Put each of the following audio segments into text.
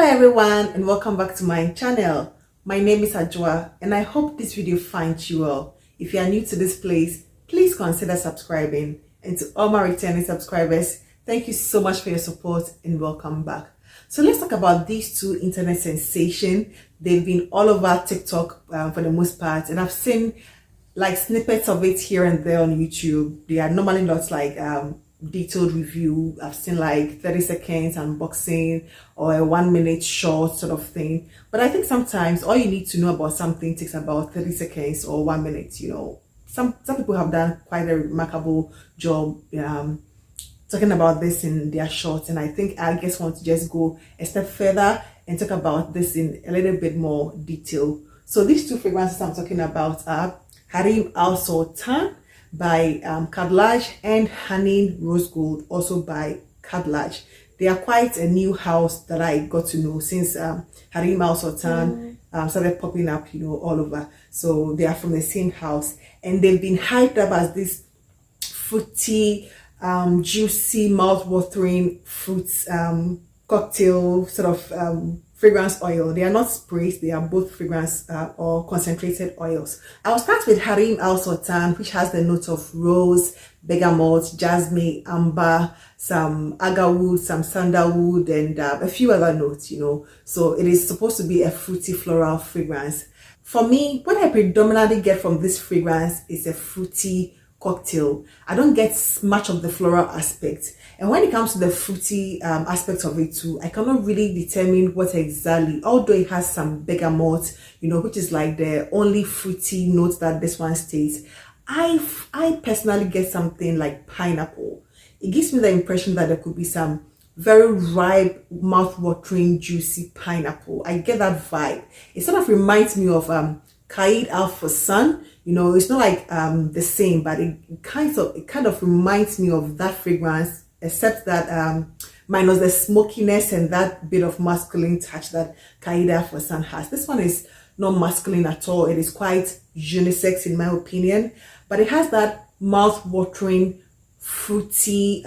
Hello everyone and welcome back to my channel. My name is Ajwa and I hope this video finds you well. If you are new to this place, please consider subscribing, and to all my returning subscribers, thank you so much for your support and welcome back. So let's talk about these two internet sensations. They've been all over TikTok for the most part, and I've seen like snippets of it here and there on YouTube. They are normally not like detailed review. I've seen like 30 seconds unboxing or a 1 minute short sort of thing. But I think sometimes all you need to know about something takes about 30 seconds or 1 minute. You know, some people have done quite a remarkable job talking about this in their shorts, and I think I just want to just go a step further and talk about this in a little bit more detail. So these two fragrances I'm talking about are Hareem Al Sultan by Kadlaj and Haneen Rose Gold, also by Kadlaj. They are quite a new house that I got to know since Hareem Al Sultan started popping up, you know, all over. So they are from the same house, and they've been hyped up as this fruity, juicy, mouth-watering fruits cocktail sort of fragrance oil. They are not sprays, they are both fragrance or concentrated oils. I'll start with Hareem Al Sultan, which has the note of rose, bergamot, jasmine, amber, some agarwood, some sandalwood, and a few other notes, you know. So it is supposed to be a fruity floral fragrance. For me, what I predominantly get from this fragrance is a fruity cocktail. I don't get much of the floral aspect, and when it comes to the fruity aspect of it too, I cannot really determine what exactly, although it has some bergamot, you know, which is like the only fruity note that this one states. I personally get something like pineapple. It gives me the impression that there could be some very ripe, mouth-watering, juicy pineapple. I get that vibe. It sort of reminds me of Kaid Al Fasan. You know, it's not like the same, but it kind of reminds me of that fragrance, except that minus the smokiness and that bit of masculine touch that Kaid Al Fasan has. This one is not masculine at all. It is quite unisex in my opinion, but it has that mouth-watering, fruity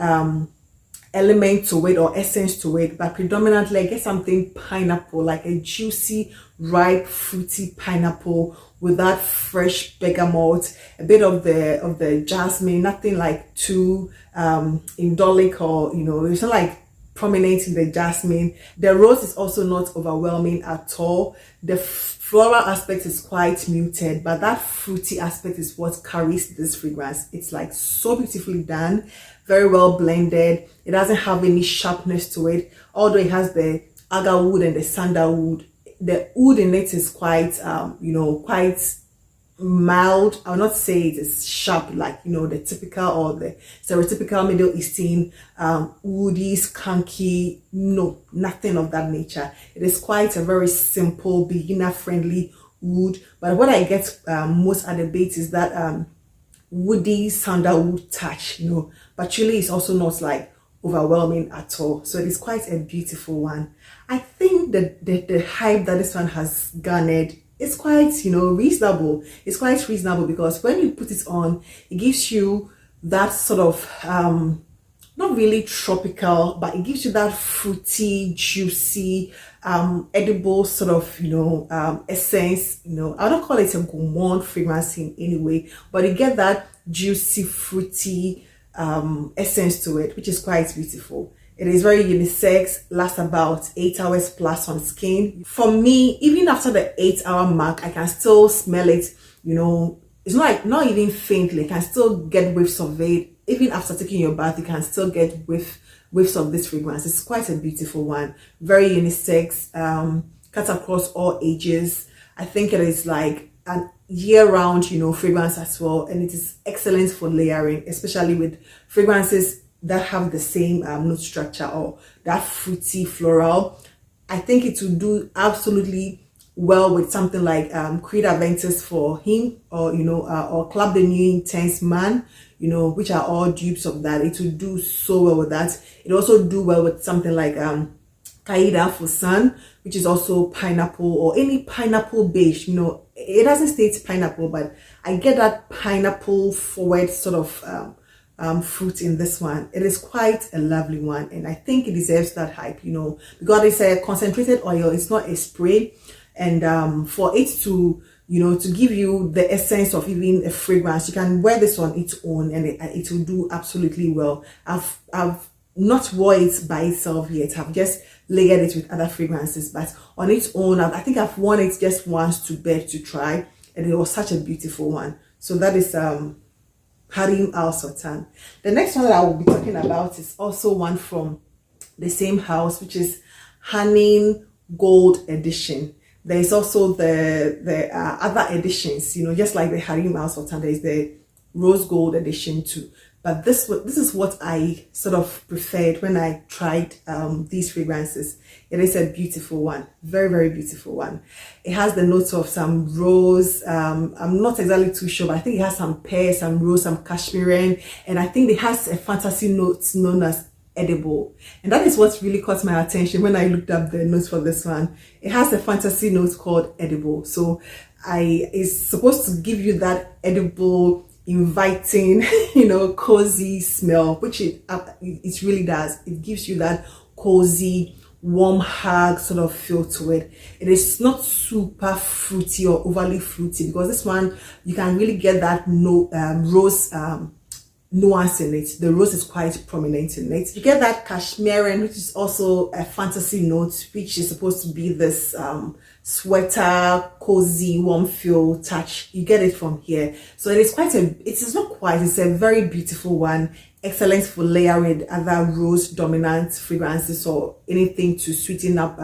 element to it or essence to it, but predominantly I get something pineapple, like a juicy, ripe, fruity pineapple with that fresh bergamot, a bit of the jasmine, nothing like too indolic, or you know, it's not like prominent in the jasmine. The rose is also not overwhelming at all. The floral aspect is quite muted, but that fruity aspect is what carries this fragrance. It's like so beautifully done, very well blended. It doesn't have any sharpness to it, although it has the agarwood and the sandalwood. The wood in it is quite you know, quite mild. I will not say it is sharp like, you know, the typical or the stereotypical Middle Eastern woody, skunky. No, nothing of that nature. It is quite a very simple, beginner friendly wood, but what I get most at the base is that woody sandalwood touch, you know, but really it's also not like overwhelming at all. So it is quite a beautiful one. I think that the hype that this one has garnered is quite, you know, reasonable. It's quite reasonable because when you put it on, it gives you that sort of not really tropical, but it gives you that fruity, juicy, edible sort of, you know, essence. You know, I don't call it a gourmand fragrance in any way, but you get that juicy, fruity essence to it, which is quite beautiful. It is very unisex, lasts about 8 hours plus on skin. For me, even after the 8-hour mark, I can still smell it. You know, it's not even faintly. I can still get whiffs of it. Even after taking your bath, you can still get whiffs of this fragrance. It's quite a beautiful one, very unisex, cut across all ages. I think it is like an year-round, you know, fragrance as well, and it is excellent for layering, especially with fragrances that have the same note structure or that fruity floral. I think it will do absolutely well with something like Creed Aventus for him, or you know, or Club the New Intense Man, you know, which are all dupes of that. It will do so well with that. It also do well with something like Kaid Al Fasan, which is also pineapple, or any pineapple beige. You know, it doesn't state pineapple, but I get that pineapple forward sort of fruit in this one. It is quite a lovely one, and I think it deserves that hype, you know, because it's a concentrated oil, it's not a spray. And for it to, you know, to give you the essence of even a fragrance, you can wear this on its own and it will do absolutely well. I've not wore it by itself yet. I've just layered it with other fragrances, but on its own, I think I've worn it just once to bed to try, and it was such a beautiful one. So that is Hareem Al Sultan. The next one that I will be talking about is also one from the same house, which is Haneen Gold Edition. There is also the other editions, you know, just like the Hareem Al Sultan, there is the Rose Gold Edition too. But this is what I sort of preferred when I tried these fragrances. It is a beautiful one, very, very beautiful one. It has the notes of some rose. I'm not exactly too sure, but I think it has some pear, some rose, some cashmere, and I think it has a fantasy note known as edible, and that is what really caught my attention when I looked up the notes for this one. It has a fantasy note called edible, so it's supposed to give you that edible, inviting, you know, cozy smell, which it really does. It gives you that cozy, warm hug sort of feel to it. It is not super fruity or overly fruity, because this one you can really get that rose nuance in it. The rose is quite prominent in it. You get that cashmere, which is also a fantasy note, which is supposed to be this sweater, cozy, warm feel touch. You get it from here. So it is it's a very beautiful one. Excellent for layering other rose dominant fragrances or anything to sweeten up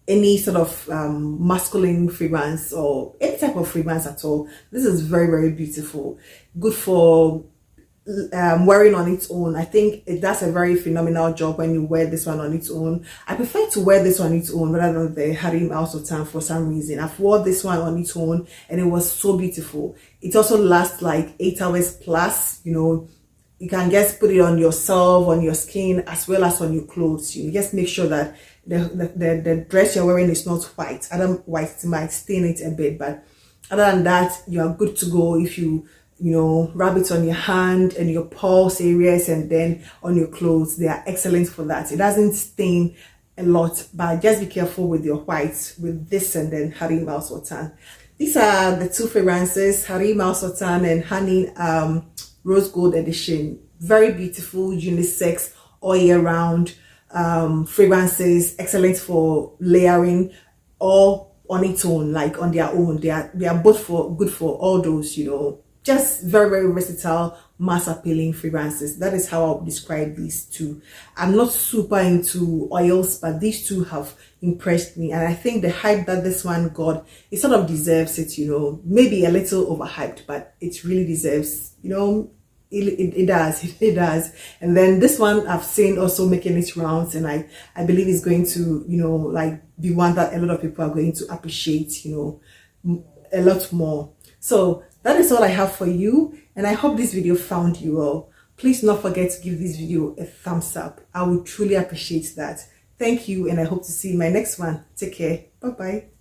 any sort of masculine fragrance or any type of fragrance at all. This is very, very beautiful. Good for wearing on its own. I think it does a very phenomenal job when you wear this one on its own. I prefer to wear this on its own rather than the Hareem Al Sultan for some reason. I've worn this one on its own and it was so beautiful. It also lasts like 8 hours plus, you know. You can just put it on yourself, on your skin, as well as on your clothes. You just make sure that the dress you're wearing is not white. Otherwise it might stain it a bit, but other than that, you are good to go. If you know, rub it on your hand and your pulse areas and then on your clothes, they are excellent for that. It doesn't stain a lot, but just be careful with your whites with this and then Hareem Al Sultan. These are the two fragrances, Hareem Al Sultan and Haneen Rose Gold Edition. Very beautiful, unisex, all year round fragrances, excellent for layering or on its own, like on their own. They are both good for all those, you know, just very, very versatile, mass appealing fragrances. That is how I would describe these two. I'm not super into oils, but these two have impressed me, and I think the hype that this one got, it sort of deserves it, you know. Maybe a little overhyped, but it really deserves, you know, it does. And then this one I've seen also making its rounds, and I believe it's going to, you know, like be one that a lot of people are going to appreciate, you know, a lot more. So that is all I have for you, and I hope this video found you well. Please don't forget to give this video a thumbs up. I would truly appreciate that. Thank you, and I hope to see you in my next one. Take care. Bye bye.